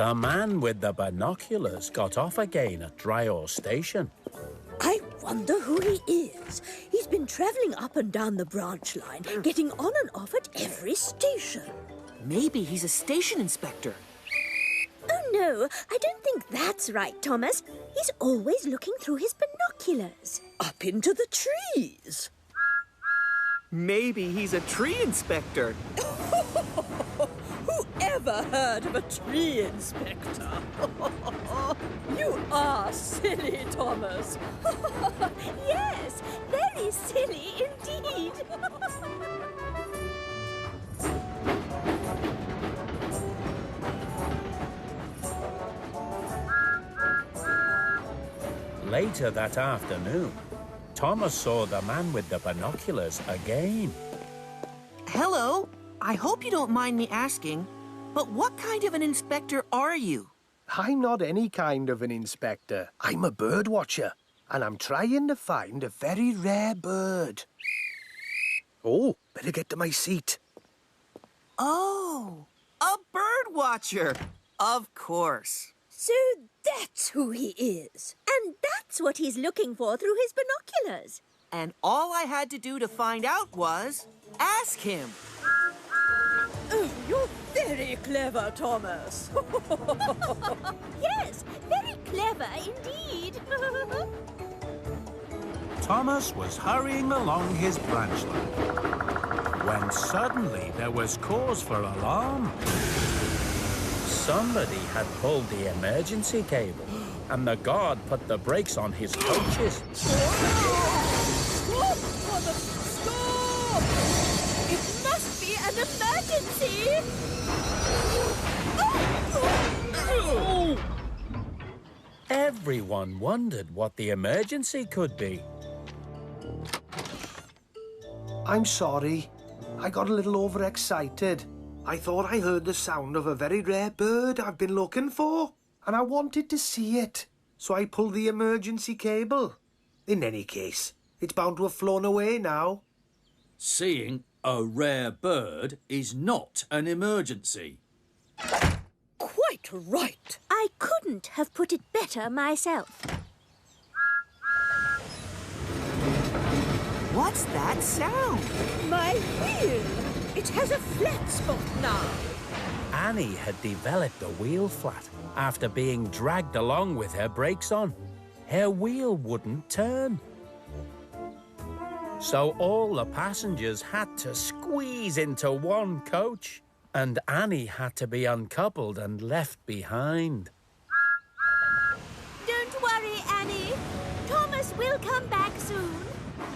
The man with the binoculars got off again at Dryall Station. I wonder who he is. He's been travelling up and down the branch line, getting on and off at every station. Maybe he's a station inspector. Oh, no, I don't think that's right, Thomas. He's always looking through his binoculars. Up into the trees. Maybe he's a tree inspector. Whoever heard of a tree inspector? You are silly, Thomas. Yes, very silly indeed. Later that afternoon, Thomas saw the man with the binoculars again. Hello. I hope you don't mind me asking, but what kind of an inspector are you? I'm not any kind of an inspector. I'm a bird watcher, and I'm trying to find a very rare bird. Oh, better get to my seat. Oh, a bird watcher. Of course. So that's who he is. And that's what he's looking for through his binoculars. And all I had to do to find out was ask him. Oh, you're very clever, Thomas. Yes, very clever indeed. Thomas was hurrying along his branch line when suddenly there was cause for alarm. Somebody had pulled the emergency cable, and the guard put the brakes on his coaches. Stop, Thomas, stop! It must be an emergency! Everyone wondered what the emergency could be. I'm sorry. I got a little overexcited. I thought I heard the sound of a very rare bird I've been looking for, and I wanted to see it, so I pulled the emergency cable. In any case, it's bound to have flown away now. Seeing a rare bird is not an emergency. Quite right. I couldn't have put it better myself. What's that sound? My wheel! It has a flat spot now. Annie had developed a wheel flat after being dragged along with her brakes on. Her wheel wouldn't turn. So all the passengers had to squeeze into one coach, and Annie had to be uncoupled and left behind. Don't worry, Annie. Thomas will come back soon.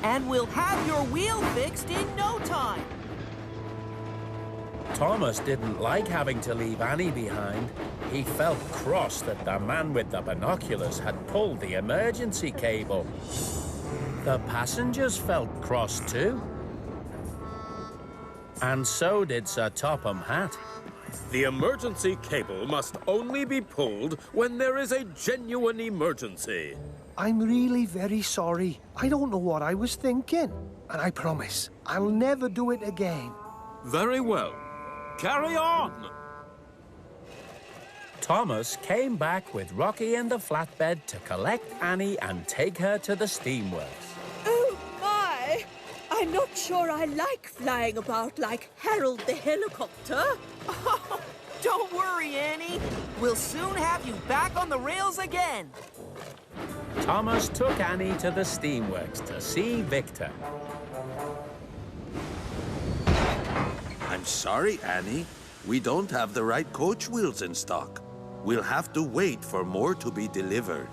And we'll have your wheel fixed in no time. Thomas didn't like having to leave Annie behind. He felt cross that the man with the binoculars had pulled the emergency cable. The passengers felt cross too. And so did Sir Topham Hatt. The emergency cable must only be pulled when there is a genuine emergency. I'm really very sorry. I don't know what I was thinking. And I promise, I'll never do it again. Very well. Carry on! Thomas came back with Rocky and the flatbed to collect Annie and take her to the Steamworks. Oh, my! I'm not sure I like flying about like Harold the helicopter. Oh, don't worry, Annie. We'll soon have you back on the rails again. Thomas took Annie to the Steamworks to see Victor. I'm sorry, Annie. We don't have the right coach wheels in stock. We'll have to wait for more to be delivered.